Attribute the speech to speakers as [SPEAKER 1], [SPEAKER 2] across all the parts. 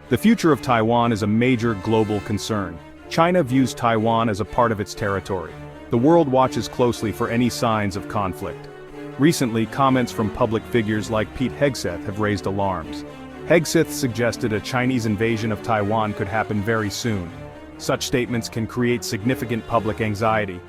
[SPEAKER 1] The future of Taiwan is a major global concern. China views Taiwan as a part of its territory. The world watches closely for any signs of conflict. Recently, comments from public figures like Pete Hegseth have raised alarms. Hegseth suggested a Chinese invasion of Taiwan could happen very soon. Such statements can create significant public anxiety.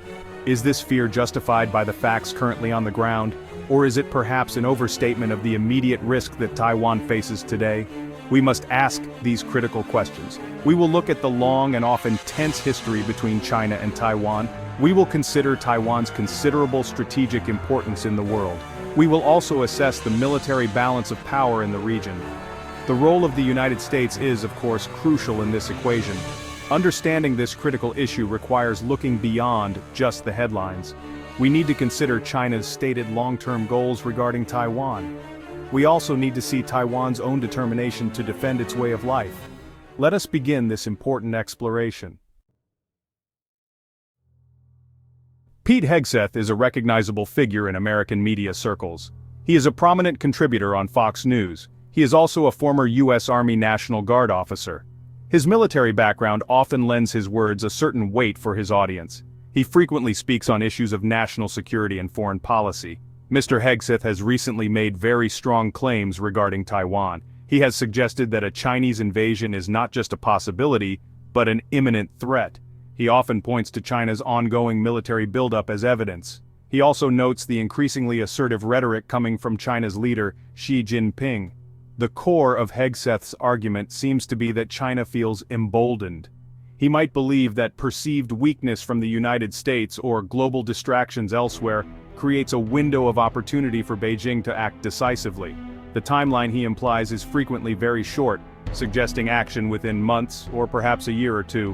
[SPEAKER 1] Is this fear justified by the facts currently on the ground, or is it perhaps an overstatement of the immediate risk that Taiwan faces today? We must ask these critical questions. We will look at the long and often tense history between China and Taiwan. We will consider Taiwan's considerable strategic importance in the world. We will also assess the military balance of power in the region. The role of the United States is, of course, crucial in this equation. Understanding this critical issue requires looking beyond just the headlines. We need to consider China's stated long-term goals regarding Taiwan. We also need to see Taiwan's own determination to defend its way of life. Let us begin this important exploration. Pete Hegseth is a recognizable figure in American media circles. He is a prominent contributor on Fox News. He is also a former U.S. Army National Guard officer. His military background often lends his words a certain weight for his audience. He frequently speaks on issues of national security and foreign policy. Mr. Hegseth has recently made very strong claims regarding Taiwan. He has suggested that a Chinese invasion is not just a possibility, but an imminent threat. He often points to China's ongoing military buildup as evidence. He also notes the increasingly assertive rhetoric coming from China's leader, Xi Jinping. The core of Hegseth's argument seems to be that China feels emboldened. He might believe that perceived weakness from the United States or global distractions elsewhere creates a window of opportunity for Beijing to act decisively. The timeline he implies is frequently very short, suggesting action within months or perhaps a year or two.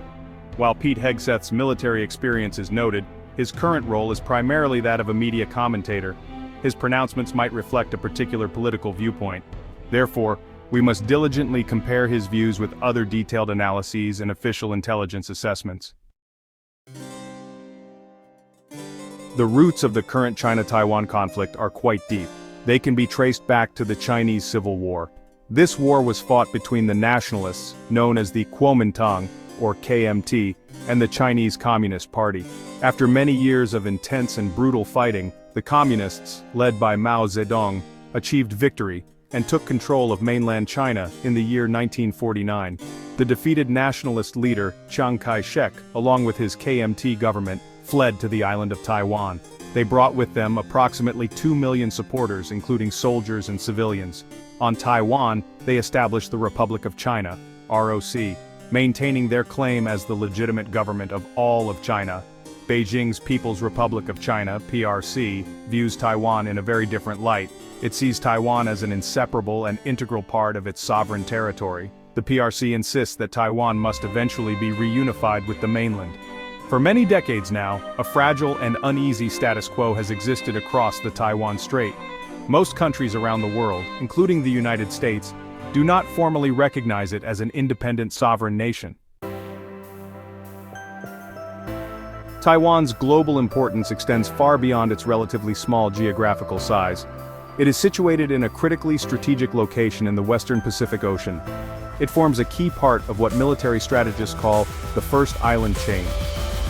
[SPEAKER 1] While Pete Hegseth's military experience is noted, his current role is primarily that of a media commentator. His pronouncements might reflect a particular political viewpoint. Therefore, we must diligently compare his views with other detailed analyses and official intelligence assessments. The roots of the current China-Taiwan conflict are quite deep. They can be traced back to the Chinese Civil War. This war was fought between the nationalists, known as the Kuomintang, or KMT, and the Chinese Communist Party. After many years of intense and brutal fighting, the Communists, led by Mao Zedong, achieved victory and took control of mainland China in the year 1949. The defeated nationalist leader, Chiang Kai-shek, along with his KMT government, fled to the island of Taiwan. They brought with them approximately 2 million supporters, including soldiers and civilians. On Taiwan, they established the Republic of China, ROC, maintaining their claim as the legitimate government of all of China. Beijing's People's Republic of China, PRC, views Taiwan in a very different light. It sees Taiwan as an inseparable and integral part of its sovereign territory. The PRC insists that Taiwan must eventually be reunified with the mainland. For many decades now, a fragile and uneasy status quo has existed across the Taiwan Strait. Most countries around the world, including the United States, do not formally recognize it as an independent sovereign nation. Taiwan's global importance extends far beyond its relatively small geographical size. It is situated in a critically strategic location in the western Pacific Ocean. It forms a key part of what military strategists call the first island chain.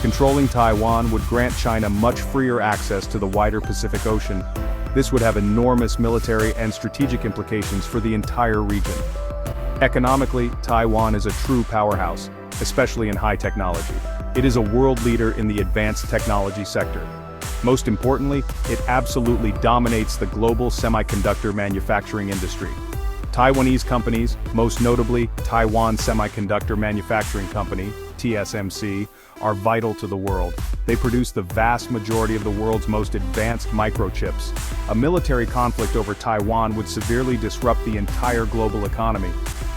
[SPEAKER 1] Controlling Taiwan would grant China much freer access to the wider Pacific Ocean. This would have enormous military and strategic implications for the entire region. Economically, Taiwan is a true powerhouse, especially in high technology. It is a world leader in the advanced technology sector. Most importantly, it absolutely dominates the global semiconductor manufacturing industry. Taiwanese companies, most notably Taiwan Semiconductor Manufacturing Company, TSMC, are vital to the world. They produce the vast majority of the world's most advanced microchips. A military conflict over Taiwan would severely disrupt the entire global economy.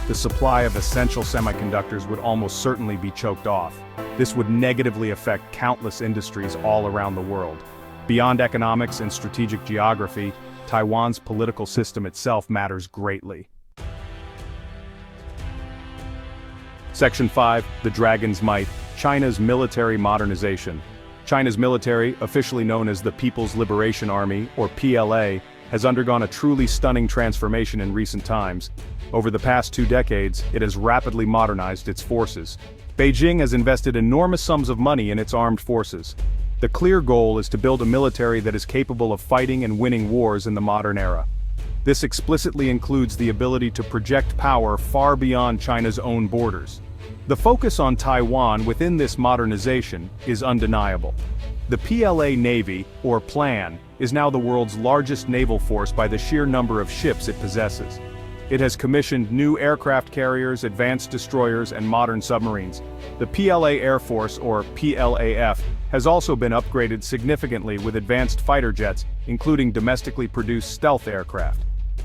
[SPEAKER 1] The supply of essential semiconductors would almost certainly be choked off. This would negatively affect countless industries all around the world. Beyond economics and strategic geography, Taiwan's political system itself matters greatly. Section 5, The Dragon's Might, China's Military Modernization. China's military, officially known as the People's Liberation Army, or PLA, has undergone a truly stunning transformation in recent times. Over the past 2 decades, it has rapidly modernized its forces. Beijing has invested enormous sums of money in its armed forces. The clear goal is to build a military that is capable of fighting and winning wars in the modern era. This explicitly includes the ability to project power far beyond China's own borders. The focus on Taiwan within this modernization is undeniable. The PLA Navy, or Plan, is now the world's largest naval force by the sheer number of ships it possesses. It has commissioned new aircraft carriers, advanced destroyers, and modern submarines. The PLA Air Force, or PLAF, has also been upgraded significantly with advanced fighter jets, including domestically produced stealth aircraft.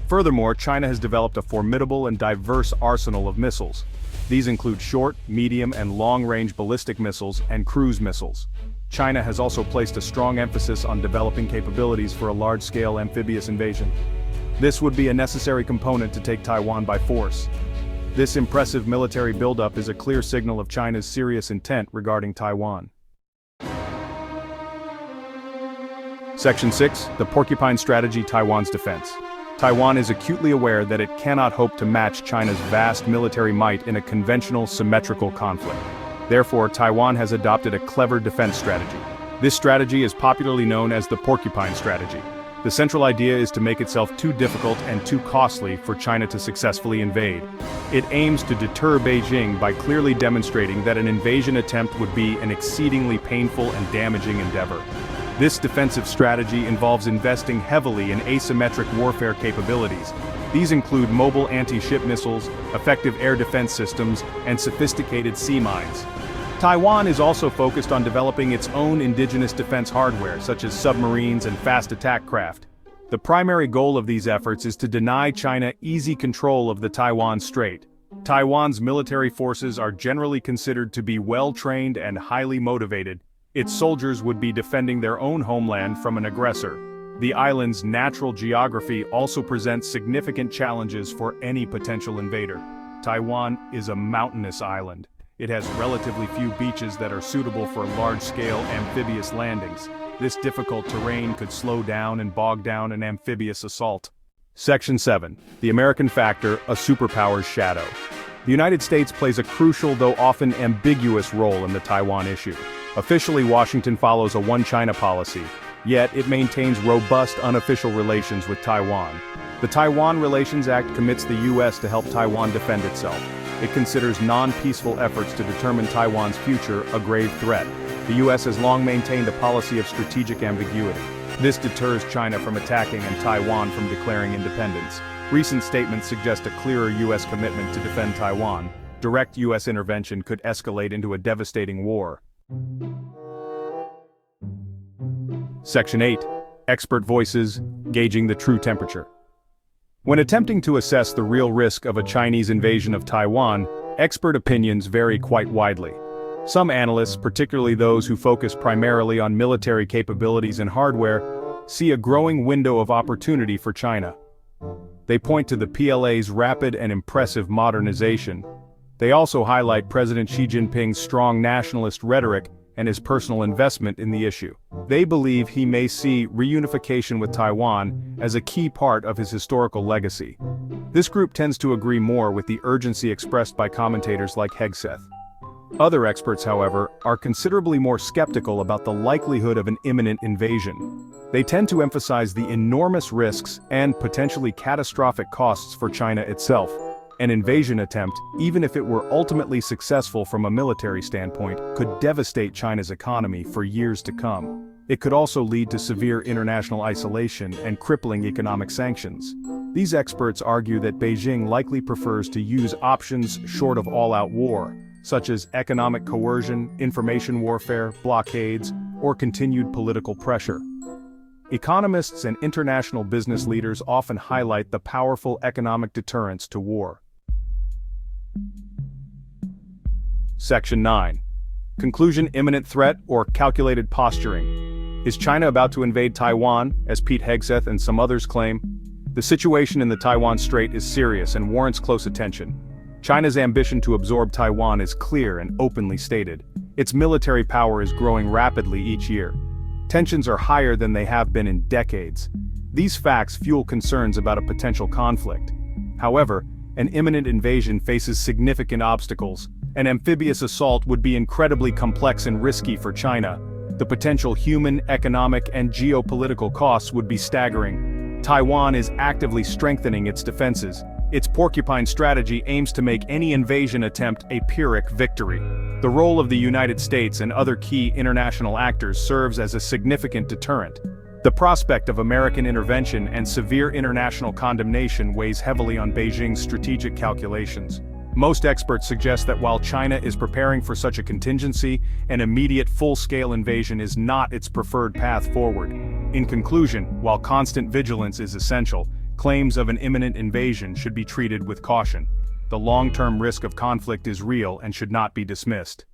[SPEAKER 1] Furthermore, China has developed a formidable and diverse arsenal of missiles. These include short, medium, and long-range ballistic missiles and cruise missiles. China has also placed a strong emphasis on developing capabilities for a large-scale amphibious invasion. This would be a necessary component to take Taiwan by force. This impressive military buildup is a clear signal of China's serious intent regarding Taiwan. Section 6, the Porcupine Strategy, Taiwan's defense. Taiwan is acutely aware that it cannot hope to match China's vast military might in a conventional, symmetrical conflict. Therefore, Taiwan has adopted a clever defense strategy. This strategy is popularly known as the Porcupine Strategy. The central idea is to make itself too difficult and too costly for China to successfully invade. It aims to deter Beijing by clearly demonstrating that an invasion attempt would be an exceedingly painful and damaging endeavor. This defensive strategy involves investing heavily in asymmetric warfare capabilities. These include mobile anti-ship missiles, effective air defense systems, and sophisticated sea mines. Taiwan is also focused on developing its own indigenous defense hardware, such as submarines and fast attack craft. The primary goal of these efforts is to deny China easy control of the Taiwan Strait. Taiwan's military forces are generally considered to be well-trained and highly motivated. Its soldiers would be defending their own homeland from an aggressor. The island's natural geography also presents significant challenges for any potential invader. Taiwan is a mountainous island. It has relatively few beaches that are suitable for large-scale amphibious landings. This difficult terrain could slow down and bog down an amphibious assault. Section 7. The American Factor, a Superpower's Shadow. The United States plays a crucial, though often ambiguous, role in the Taiwan issue. Officially, Washington follows a one-China policy, yet it maintains robust unofficial relations with Taiwan. The Taiwan Relations Act commits the U.S. to help Taiwan defend itself. It considers non-peaceful efforts to determine Taiwan's future a grave threat. The U.S. has long maintained a policy of strategic ambiguity. This deters China from attacking and Taiwan from declaring independence. Recent statements suggest a clearer U.S. commitment to defend Taiwan. Direct U.S. intervention could escalate into a devastating war. Section 8. Expert voices, gauging the true temperature. When attempting to assess the real risk of a Chinese invasion of Taiwan, expert opinions vary quite widely. Some analysts, particularly those who focus primarily on military capabilities and hardware, see a growing window of opportunity for China. They point to the PLA's rapid and impressive modernization. They also highlight President Xi Jinping's strong nationalist rhetoric and his personal investment in the issue. They believe he may see reunification with Taiwan as a key part of his historical legacy. This group tends to agree more with the urgency expressed by commentators like Hegseth. Other experts, however, are considerably more skeptical about the likelihood of an imminent invasion. They tend to emphasize the enormous risks and potentially catastrophic costs for China itself. An invasion attempt, even if it were ultimately successful from a military standpoint, could devastate China's economy for years to come. It could also lead to severe international isolation and crippling economic sanctions. These experts argue that Beijing likely prefers to use options short of all-out war, such as economic coercion, information warfare, blockades, or continued political pressure. Economists and international business leaders often highlight the powerful economic deterrence to war. Section 9. Conclusion: imminent threat or calculated posturing. Is China about to invade Taiwan, as Pete Hegseth and some others claim? The situation in the Taiwan Strait is serious and warrants close attention. China's ambition to absorb Taiwan is clear and openly stated. Its military power is growing rapidly each year. Tensions are higher than they have been in decades. These facts fuel concerns about a potential conflict. However, an imminent invasion faces significant obstacles. An amphibious assault would be incredibly complex and risky for China. The potential human, economic, and geopolitical costs would be staggering. Taiwan is actively strengthening its defenses. Its Porcupine Strategy aims to make any invasion attempt a Pyrrhic victory. The role of the United States and other key international actors serves as a significant deterrent. The prospect of American intervention and severe international condemnation weighs heavily on Beijing's strategic calculations. Most experts suggest that while China is preparing for such a contingency, an immediate full-scale invasion is not its preferred path forward. In conclusion, while constant vigilance is essential, claims of an imminent invasion should be treated with caution. The long-term risk of conflict is real and should not be dismissed.